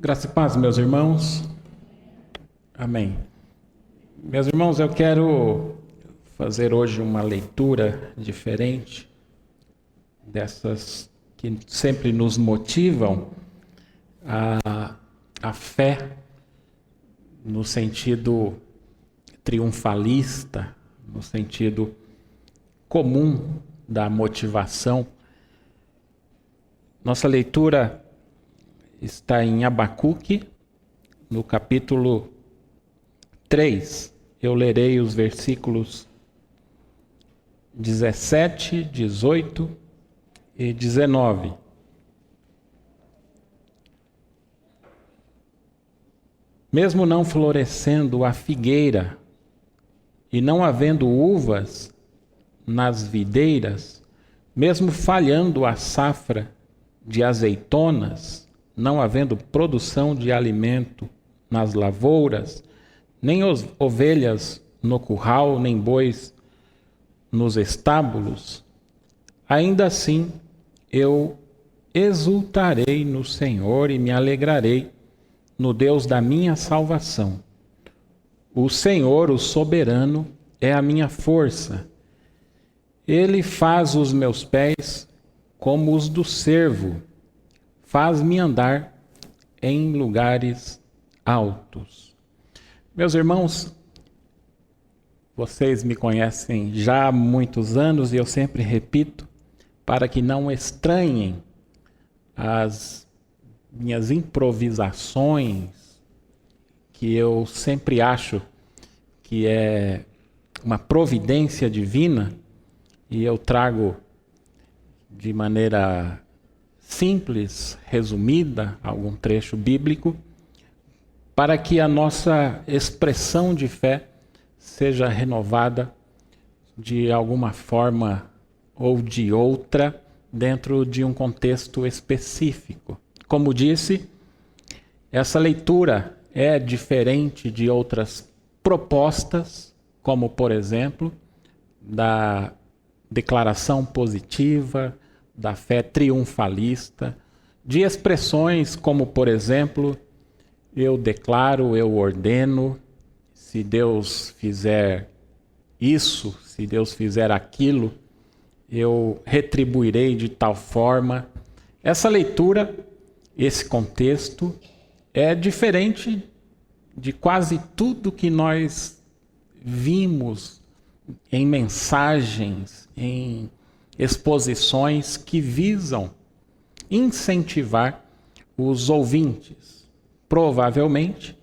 Graça e paz, meus irmãos. Amém. Meus irmãos, eu quero fazer hoje uma leitura diferente dessas que sempre nos motivam a fé no sentido triunfalista, no sentido comum da motivação. Nossa leitura está em Abacuque, no capítulo 3. Eu lerei os versículos 17, 18 e 19. Mesmo não florescendo a figueira e não havendo uvas nas videiras, mesmo falhando a safra de azeitonas, não havendo produção de alimento nas lavouras, nem ovelhas no curral, nem bois nos estábulos, ainda assim eu exultarei no Senhor e me alegrarei no Deus da minha salvação. O Senhor, o soberano, é a minha força. Ele faz os meus pés como os do cervo, faz-me andar em lugares altos. Meus irmãos, vocês me conhecem já há muitos anos e eu sempre repito, para que não estranhem as minhas improvisações, que eu sempre acho que é uma providência divina, e eu trago de maneira simples, resumida, algum trecho bíblico, para que a nossa expressão de fé seja renovada de alguma forma ou de outra dentro de um contexto específico. Como disse, essa leitura é diferente de outras propostas, como por exemplo, da declaração positiva, da fé triunfalista, de expressões como, por exemplo, eu declaro, eu ordeno, se Deus fizer isso, se Deus fizer aquilo, eu retribuirei de tal forma. Essa leitura, esse contexto, é diferente de quase tudo que nós vimos em mensagens, em exposições que visam incentivar os ouvintes. Provavelmente,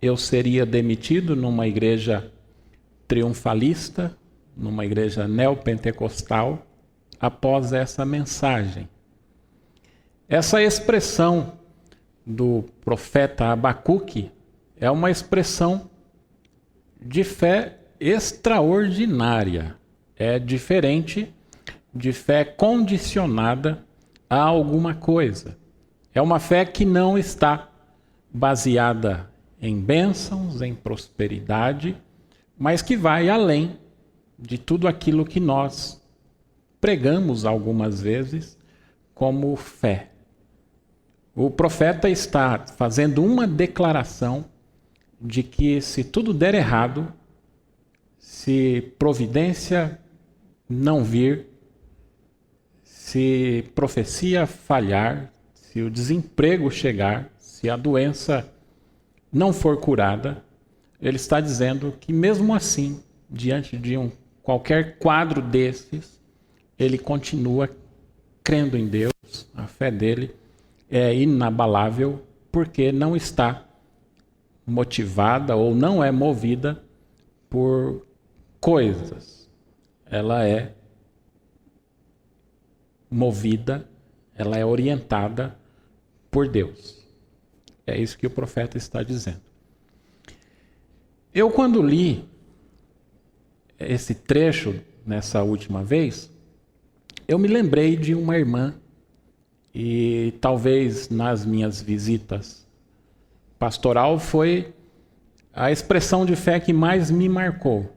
eu seria demitido numa igreja triunfalista, numa igreja neopentecostal, após essa mensagem. Essa expressão do profeta Abacuque é uma expressão de fé extraordinária. É diferente de fé condicionada a alguma coisa. É uma fé que não está baseada em bênçãos, em prosperidade, mas que vai além de tudo aquilo que nós pregamos algumas vezes como fé. O profeta está fazendo uma declaração de que se tudo der errado, se providência não vir, se profecia falhar, se o desemprego chegar, se a doença não for curada, ele está dizendo que mesmo assim, diante de qualquer quadro desses, ele continua crendo em Deus, a fé dele é inabalável, porque não está motivada ou não é movida por coisas. Ela é movida, ela é orientada por Deus. É isso que o profeta está dizendo. Eu, quando li esse trecho nessa última vez, eu me lembrei de uma irmã, e talvez nas minhas visitas pastoral foi a expressão de fé que mais me marcou.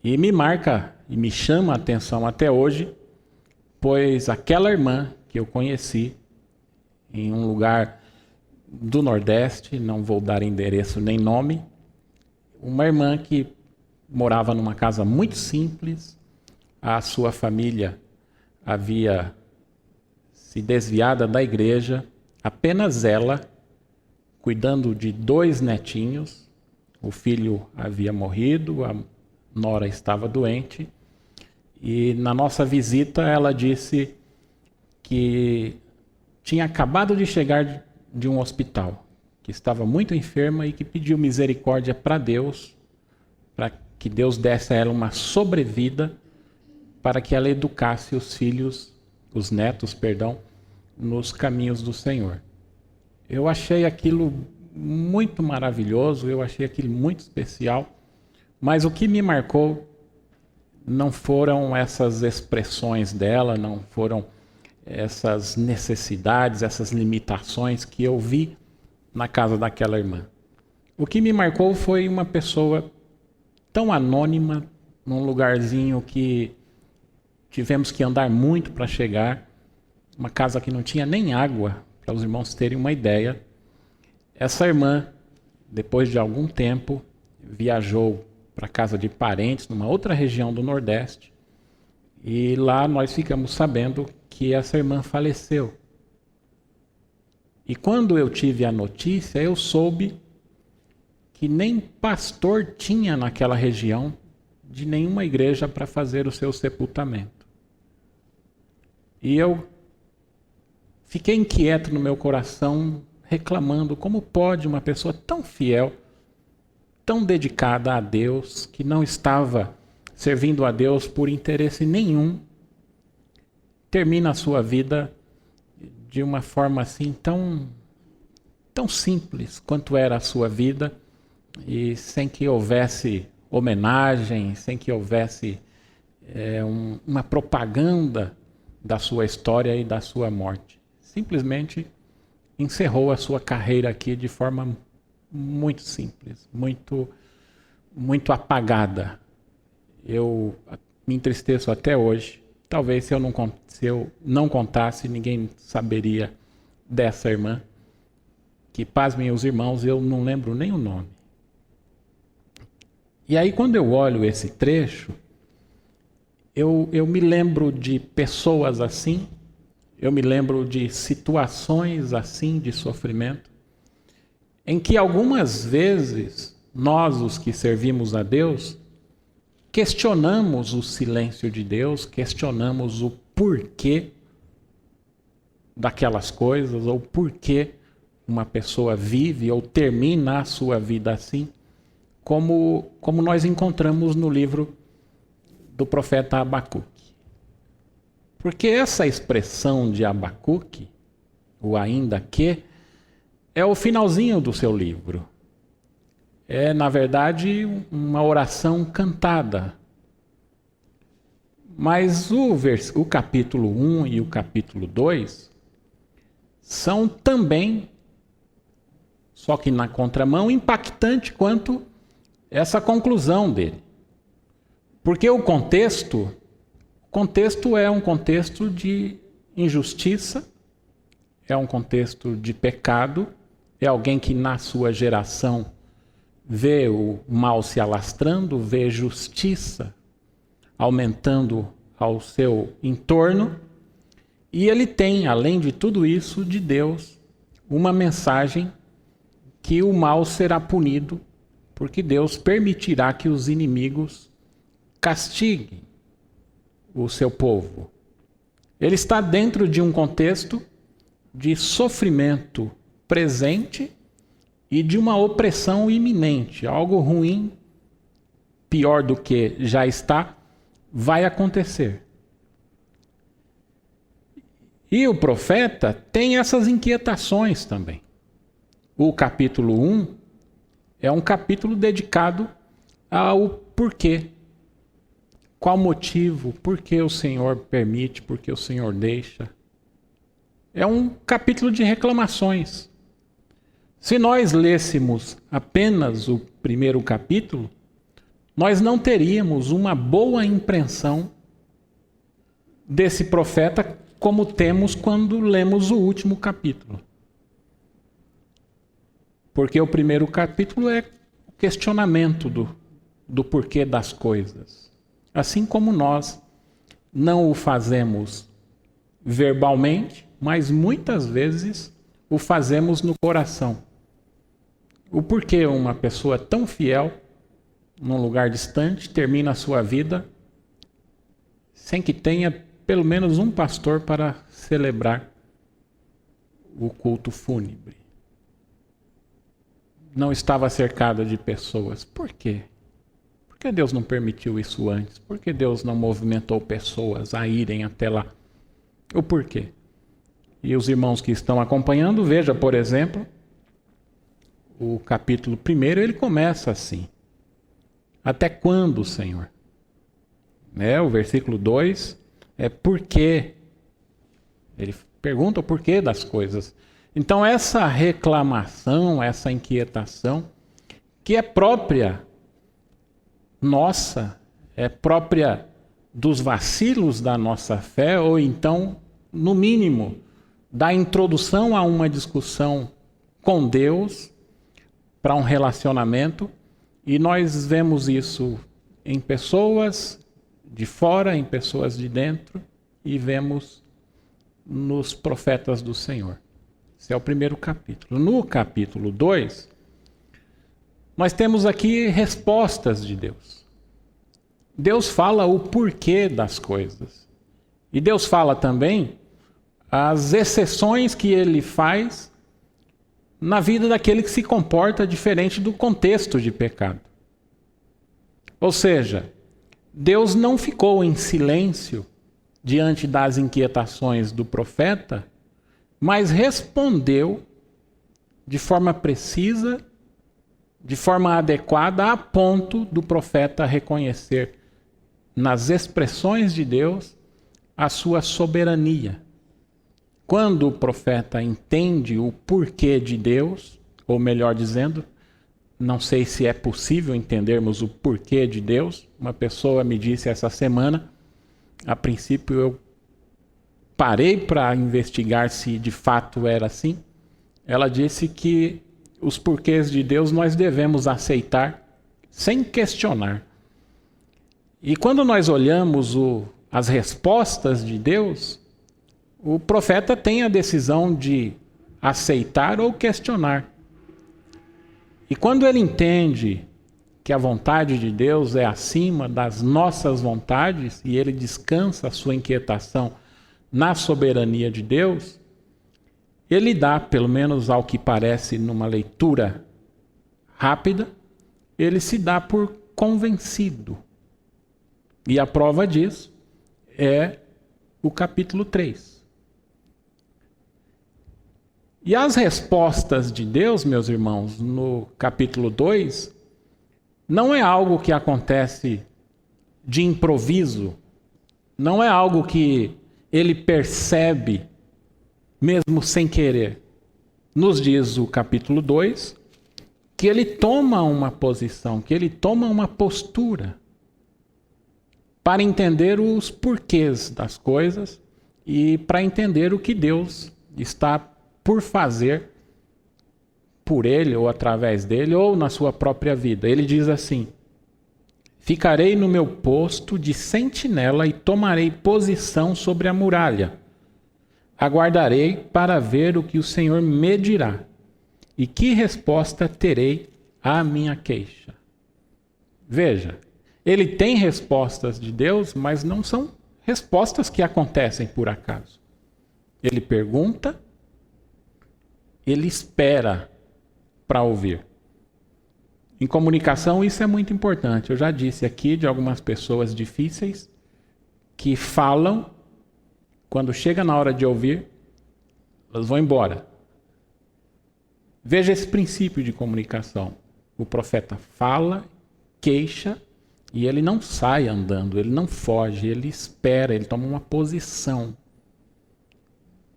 E me marca e me chama a atenção até hoje, pois aquela irmã que eu conheci em um lugar do Nordeste, não vou dar endereço nem nome, uma irmã que morava numa casa muito simples, a sua família havia se desviado da igreja, apenas ela, cuidando de 2 netinhos, o filho havia morrido, a nora estava doente, e na nossa visita ela disse que tinha acabado de chegar de um hospital, que estava muito enferma e que pediu misericórdia para Deus, para que Deus desse a ela uma sobrevida, para que ela educasse os netos, nos caminhos do Senhor. Eu achei aquilo muito maravilhoso, eu achei aquilo muito especial, mas o que me marcou não foram essas expressões dela, não foram essas necessidades, essas limitações que eu vi na casa daquela irmã. O que me marcou foi uma pessoa tão anônima, num lugarzinho que tivemos que andar muito para chegar, uma casa que não tinha nem água, para os irmãos terem uma ideia. Essa irmã, depois de algum tempo, viajou para a casa de parentes, numa outra região do Nordeste, e lá nós ficamos sabendo que essa irmã faleceu. E quando eu tive a notícia, eu soube que nem pastor tinha naquela região de nenhuma igreja para fazer o seu sepultamento. E eu fiquei inquieto no meu coração, reclamando como pode uma pessoa tão fiel, tão dedicada a Deus, que não estava servindo a Deus por interesse nenhum, termina a sua vida de uma forma assim tão simples quanto era a sua vida, e sem que houvesse homenagem, sem que houvesse uma propaganda da sua história e da sua morte. Simplesmente encerrou a sua carreira aqui de forma muito simples, muito apagada. Eu me entristeço até hoje. Talvez se eu não contasse, ninguém saberia dessa irmã, que, pasmem os irmãos, eu não lembro nem o nome. E aí, quando eu olho esse trecho, eu me lembro de pessoas assim, eu me lembro de situações assim de sofrimento, em que algumas vezes nós, os que servimos a Deus, questionamos o silêncio de Deus, questionamos o porquê daquelas coisas, ou porquê uma pessoa vive ou termina a sua vida assim, como nós encontramos no livro do profeta Abacuque. Porque essa expressão de Abacuque, o ainda que, é o finalzinho do seu livro. É, na verdade, uma oração cantada. Mas o capítulo 1 e o capítulo 2 são também, só que na contramão, impactante quanto essa conclusão dele. Porque o contexto é um contexto de injustiça, é um contexto de pecado, é alguém que na sua geração vê o mal se alastrando, vê justiça aumentando ao seu entorno, e ele tem, além de tudo isso, de Deus, uma mensagem que o mal será punido, porque Deus permitirá que os inimigos castiguem o seu povo. Ele está dentro de um contexto de sofrimento presente e de uma opressão iminente. Algo ruim, pior do que já está, vai acontecer. E o profeta tem essas inquietações também. O capítulo 1 é um capítulo dedicado ao porquê. Qual motivo? Por que o Senhor permite? Por que o Senhor deixa? É um capítulo de reclamações. Se nós lêssemos apenas o primeiro capítulo, nós não teríamos uma boa impressão desse profeta como temos quando lemos o último capítulo. Porque o primeiro capítulo é o questionamento do porquê das coisas. Assim como nós não o fazemos verbalmente, mas muitas vezes o fazemos no coração. O porquê uma pessoa tão fiel, num lugar distante, termina a sua vida sem que tenha pelo menos um pastor para celebrar o culto fúnebre. Não estava cercada de pessoas. Por quê? Por que Deus não permitiu isso antes? Por que Deus não movimentou pessoas a irem até lá? O porquê? E os irmãos que estão acompanhando, veja, por exemplo, o capítulo 1, ele começa assim. Até quando, Senhor? O versículo 2 é por quê? Ele pergunta o porquê das coisas. Então essa reclamação, essa inquietação, que é própria nossa, é própria dos vacilos da nossa fé, ou então, no mínimo, da introdução a uma discussão com Deus, para um relacionamento, e nós vemos isso em pessoas de fora, em pessoas de dentro, e vemos nos profetas do Senhor. Esse é o primeiro capítulo. No capítulo 2, nós temos aqui respostas de Deus. Deus fala o porquê das coisas. E Deus fala também as exceções que ele faz na vida daquele que se comporta diferente do contexto de pecado. Ou seja, Deus não ficou em silêncio diante das inquietações do profeta, mas respondeu de forma precisa, de forma adequada, a ponto do profeta reconhecer nas expressões de Deus a sua soberania. Quando o profeta entende o porquê de Deus, ou melhor dizendo, não sei se é possível entendermos o porquê de Deus. Uma pessoa me disse essa semana, a princípio eu parei para investigar se de fato era assim. Ela disse que os porquês de Deus nós devemos aceitar sem questionar. E quando nós olhamos as respostas de Deus, o profeta tem a decisão de aceitar ou questionar. E quando ele entende que a vontade de Deus é acima das nossas vontades e ele descansa a sua inquietação na soberania de Deus, ele dá, pelo menos ao que parece numa leitura rápida, ele se dá por convencido. E a prova disso é o capítulo 3. E as respostas de Deus, meus irmãos, no capítulo 2, não é algo que acontece de improviso, não é algo que ele percebe mesmo sem querer. Nos diz o capítulo 2 que ele toma uma posição, que ele toma uma postura para entender os porquês das coisas e para entender o que Deus está por fazer por ele ou através dele ou na sua própria vida. Ele diz assim: ficarei no meu posto de sentinela e tomarei posição sobre a muralha. Aguardarei para ver o que o Senhor me dirá e que resposta terei à minha queixa. Veja, ele tem respostas de Deus, mas não são respostas que acontecem por acaso. Ele pergunta, ele espera para ouvir. Em comunicação isso é muito importante. Eu já disse aqui de algumas pessoas difíceis que falam, quando chega na hora de ouvir, elas vão embora. Veja esse princípio de comunicação. O profeta fala, queixa, e ele não sai andando, ele não foge, ele espera, ele toma uma posição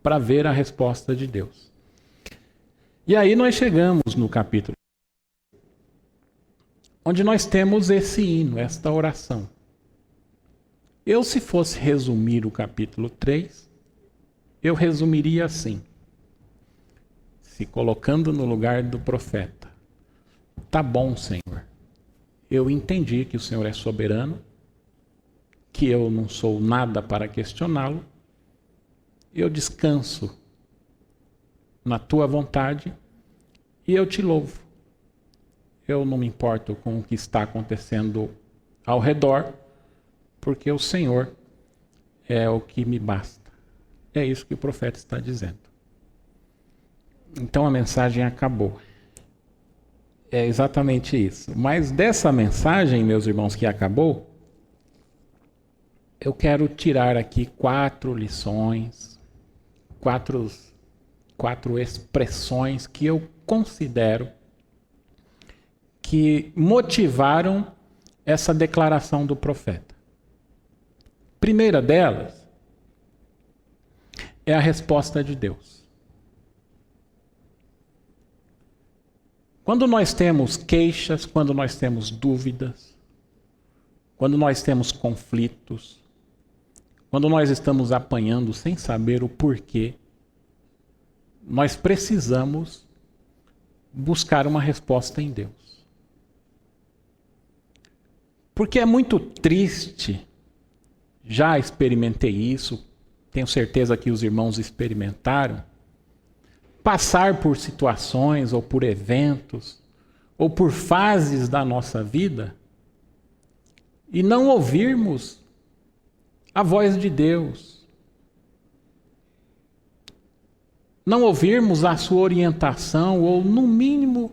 para ver a resposta de Deus. E aí nós chegamos no capítulo, onde nós temos esse hino, esta oração. Eu, se fosse resumir o capítulo 3, eu resumiria assim, se colocando no lugar do profeta. Tá bom, Senhor. Eu entendi que o Senhor é soberano, que eu não sou nada para questioná-lo. Eu descanso na tua vontade e eu te louvo. Eu não me importo com o que está acontecendo ao redor, porque o Senhor é o que me basta. É isso que o profeta está dizendo. Então a mensagem acabou. É exatamente isso. Mas dessa mensagem, meus irmãos, que acabou, eu quero tirar aqui 4 lições, quatro expressões que eu considero que motivaram essa declaração do profeta. Primeira delas é a resposta de Deus. Quando nós temos queixas, quando nós temos dúvidas, quando nós temos conflitos, quando nós estamos apanhando sem saber o porquê, nós precisamos buscar uma resposta em Deus. Porque é muito triste, já experimentei isso, tenho certeza que os irmãos experimentaram, passar por situações ou por eventos ou por fases da nossa vida e não ouvirmos a voz de Deus, não ouvirmos a sua orientação ou, no mínimo,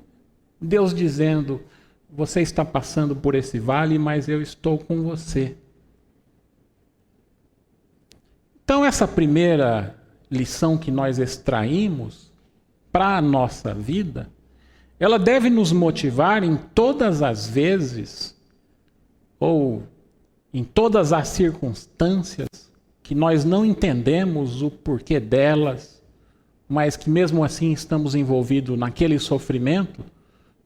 Deus dizendo: você está passando por esse vale, mas eu estou com você. Então, essa primeira lição que nós extraímos para a nossa vida, ela deve nos motivar em todas as vezes, ou em todas as circunstâncias, que nós não entendemos o porquê delas, mas que mesmo assim estamos envolvidos naquele sofrimento,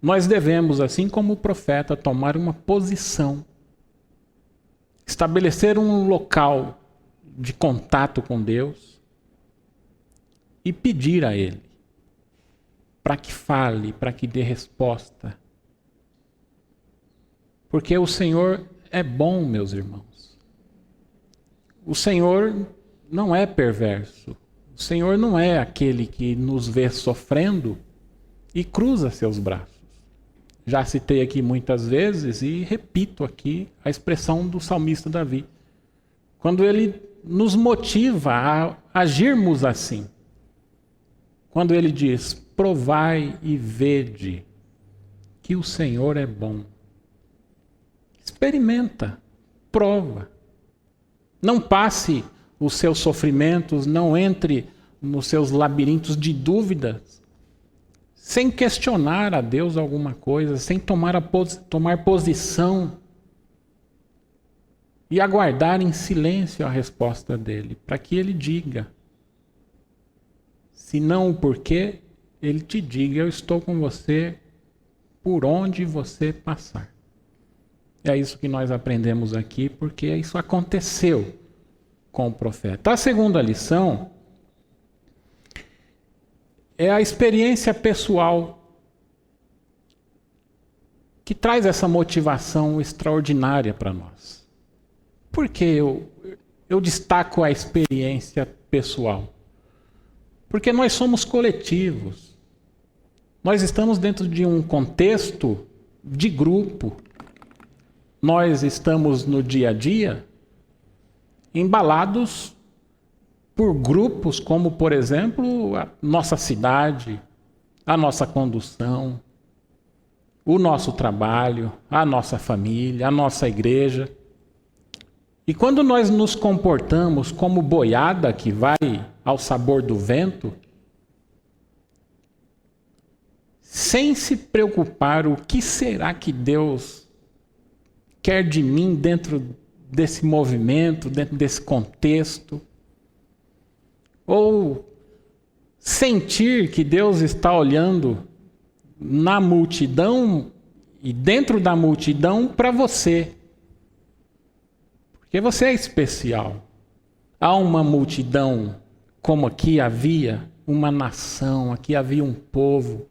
nós devemos, assim como o profeta, tomar uma posição, estabelecer um local de contato com Deus e pedir a Ele para que fale, para que dê resposta. Porque o Senhor é bom, meus irmãos. O Senhor não é perverso. O Senhor não é aquele que nos vê sofrendo e cruza seus braços. Já citei aqui muitas vezes e repito aqui a expressão do salmista Davi. Quando ele nos motiva a agirmos assim. Quando ele diz: provai e vede que o Senhor é bom. Experimenta, prova. Não passe os seus sofrimentos, não entre nos seus labirintos de dúvidas, sem questionar a Deus alguma coisa, sem tomar posição e aguardar em silêncio a resposta dele, para que ele diga. Se não o porquê, ele te diga: eu estou com você por onde você passar. É isso que nós aprendemos aqui, porque isso aconteceu com o profeta. A segunda lição é a experiência pessoal que traz essa motivação extraordinária para nós. Por que eu destaco a experiência pessoal? Porque nós somos coletivos. Nós estamos dentro de um contexto de grupo. Nós estamos no dia a dia embalados por grupos como, por exemplo, a nossa cidade, a nossa condução, o nosso trabalho, a nossa família, a nossa igreja. E quando nós nos comportamos como boiada que vai ao sabor do vento, sem se preocupar o que será que Deus quer de mim dentro desse movimento, dentro desse contexto, ou sentir que Deus está olhando na multidão e dentro da multidão para você. Porque você é especial. Há uma multidão como aqui havia uma nação, aqui havia um povo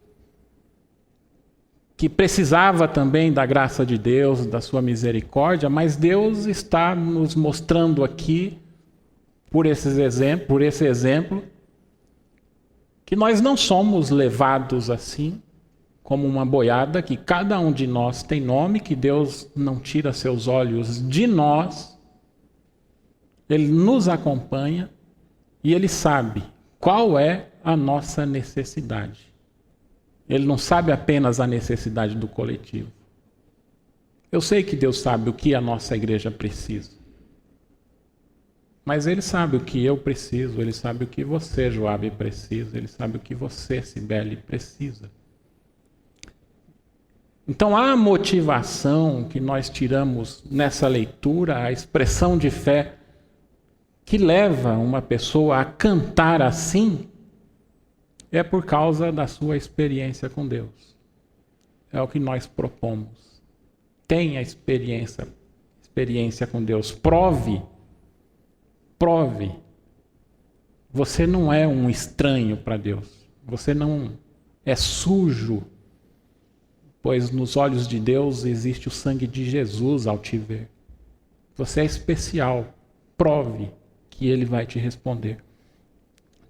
que precisava também da graça de Deus, da sua misericórdia, mas Deus está nos mostrando aqui, por esse exemplo, que nós não somos levados assim, como uma boiada, que cada um de nós tem nome, que Deus não tira seus olhos de nós, Ele nos acompanha e Ele sabe qual é a nossa necessidade. Ele não sabe apenas a necessidade do coletivo. Eu sei que Deus sabe o que a nossa igreja precisa. Mas Ele sabe o que eu preciso, Ele sabe o que você, Joabe, precisa, Ele sabe o que você, Cibele, precisa. Então a motivação que nós tiramos nessa leitura, a expressão de fé que leva uma pessoa a cantar assim, é por causa da sua experiência com Deus. É o que nós propomos. Tenha experiência com Deus. Prove. Você não é um estranho para Deus. Você não é sujo, pois nos olhos de Deus existe o sangue de Jesus ao te ver. Você é especial. Prove que Ele vai te responder.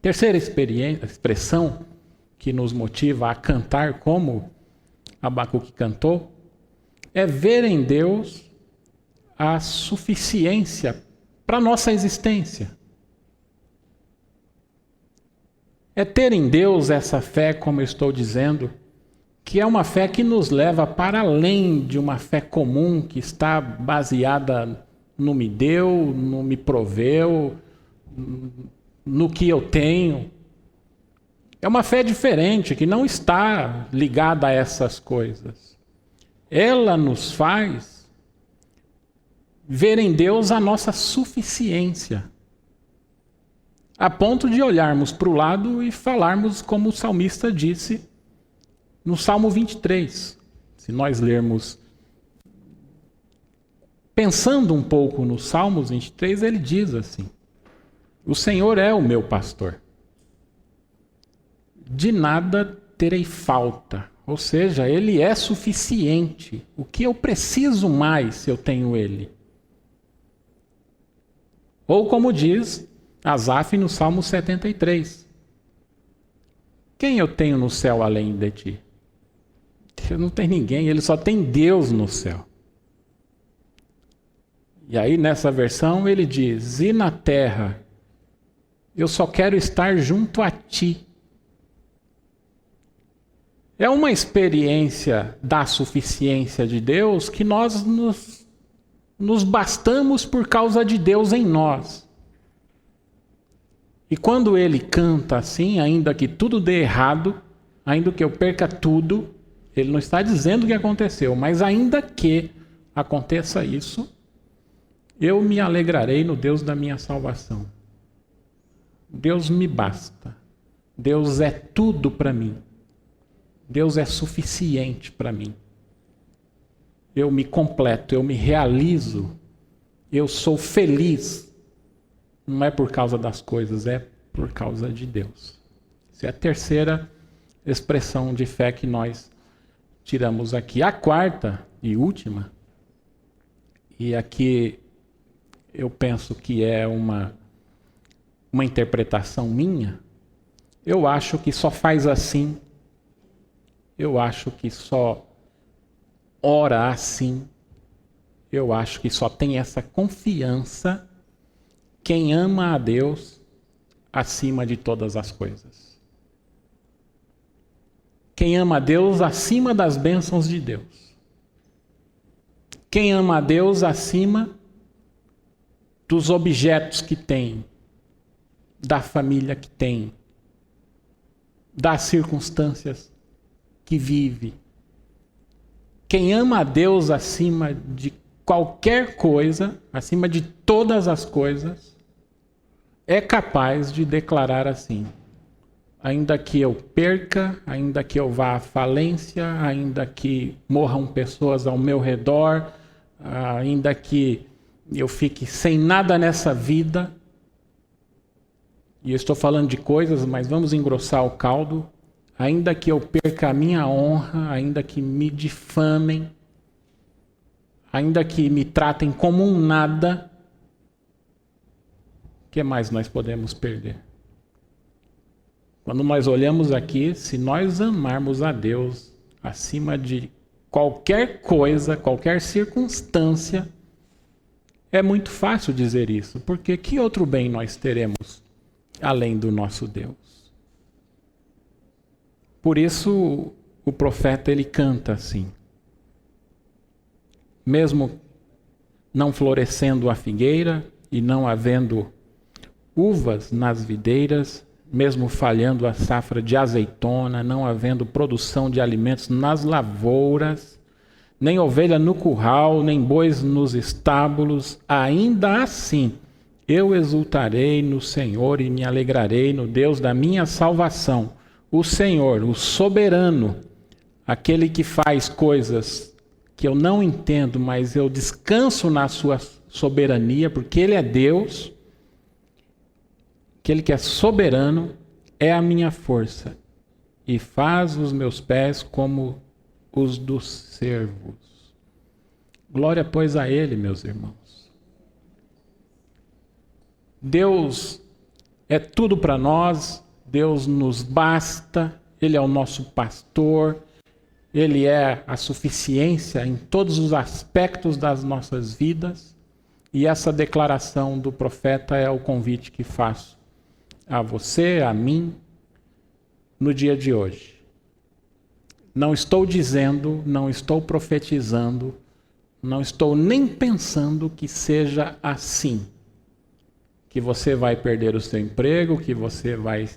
Terceira expressão que nos motiva a cantar como Abacuque cantou é ver em Deus a suficiência para a nossa existência. É ter em Deus essa fé, como eu estou dizendo, que é uma fé que nos leva para além de uma fé comum que está baseada no me deu, no me proveu, no que eu tenho. É uma fé diferente, que não está ligada a essas coisas. Ela nos faz ver em Deus a nossa suficiência, a ponto de olharmos para o lado e falarmos como o salmista disse no Salmo 23. Se nós lermos, pensando um pouco no Salmo 23, ele diz assim: o Senhor é o meu pastor, de nada terei falta. Ou seja, Ele é suficiente. O que eu preciso mais se eu tenho Ele? Ou como diz Asaf no Salmo 73. Quem eu tenho no céu além de ti? Não tem ninguém, ele só tem Deus no céu. E aí nessa versão ele diz: e na terra eu só quero estar junto a ti. É uma experiência da suficiência de Deus que nós nos bastamos por causa de Deus em nós. E quando ele canta assim, ainda que tudo dê errado, ainda que eu perca tudo, ele não está dizendo o que aconteceu, mas ainda que aconteça isso, eu me alegrarei no Deus da minha salvação. Deus me basta. Deus é tudo para mim. Deus é suficiente para mim. Eu me completo, eu me realizo, eu sou feliz. Não é por causa das coisas, é por causa de Deus. Essa é a terceira expressão de fé que nós tiramos aqui. A quarta e última, e aqui eu penso que é uma interpretação minha, eu acho que só faz assim, eu acho que só ora assim, eu acho que só tem essa confiança quem ama a Deus acima de todas as coisas. Quem ama a Deus acima das bênçãos de Deus. Quem ama a Deus acima dos objetos que tem, da família que tem, das circunstâncias que vive. Quem ama a Deus acima de qualquer coisa, acima de todas as coisas, é capaz de declarar assim: ainda que eu perca, ainda que eu vá à falência, ainda que morram pessoas ao meu redor, ainda que eu fique sem nada nessa vida, E eu estou falando de coisas, mas vamos engrossar o caldo. Ainda que eu perca a minha honra, ainda que me difamem, ainda que me tratem como um nada, o que mais nós podemos perder? Quando nós olhamos aqui, se nós amarmos a Deus acima de qualquer coisa, qualquer circunstância, é muito fácil dizer isso, porque que outro bem nós teremos além do nosso Deus? Por isso o profeta ele canta assim: mesmo não florescendo a figueira e não havendo uvas nas videiras, mesmo falhando a safra de azeitona, não havendo produção de alimentos nas lavouras, nem ovelha no curral, nem bois nos estábulos, ainda assim eu exultarei no Senhor e me alegrarei no Deus da minha salvação. O Senhor, o soberano, aquele que faz coisas que eu não entendo, mas eu descanso na sua soberania, porque Ele é Deus, aquele que é soberano, é a minha força e faz os meus pés como os dos servos. Glória, pois, a Ele, meus irmãos. Deus é tudo para nós, Deus nos basta, Ele é o nosso pastor, Ele é a suficiência em todos os aspectos das nossas vidas, e essa declaração do profeta é o convite que faço a você, a mim, no dia de hoje. Não estou dizendo, não estou profetizando, não estou nem pensando que seja assim. Que você vai perder o seu emprego, que você vai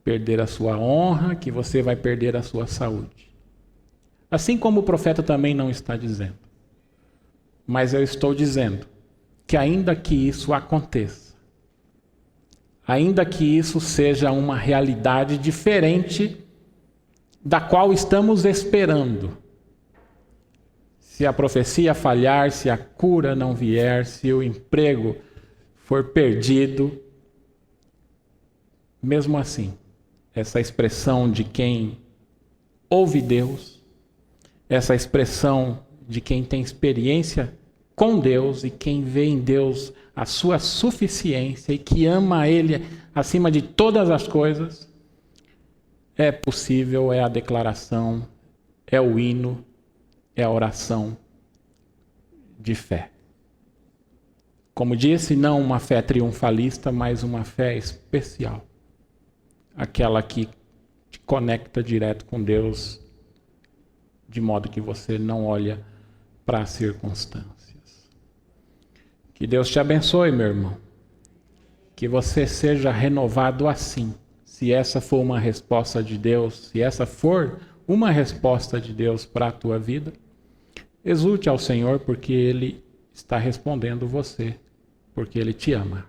perder a sua honra, que você vai perder a sua saúde. Assim como o profeta também não está dizendo. Mas eu estou dizendo que ainda que isso aconteça, ainda que isso seja uma realidade diferente da qual estamos esperando, se a profecia falhar, se a cura não vier, se o emprego for perdido, mesmo assim, essa expressão de quem ouve Deus, essa expressão de quem tem experiência com Deus e quem vê em Deus a sua suficiência e que ama a Ele acima de todas as coisas, é possível, é a declaração, é o hino, é a oração de fé. Como disse, não uma fé triunfalista, mas uma fé especial. Aquela que te conecta direto com Deus, de modo que você não olha para as circunstâncias. Que Deus te abençoe, meu irmão. Que você seja renovado assim. Se essa for uma resposta de Deus, se essa for uma resposta de Deus para a tua vida, exulte ao Senhor, porque Ele está respondendo você, porque Ele te ama.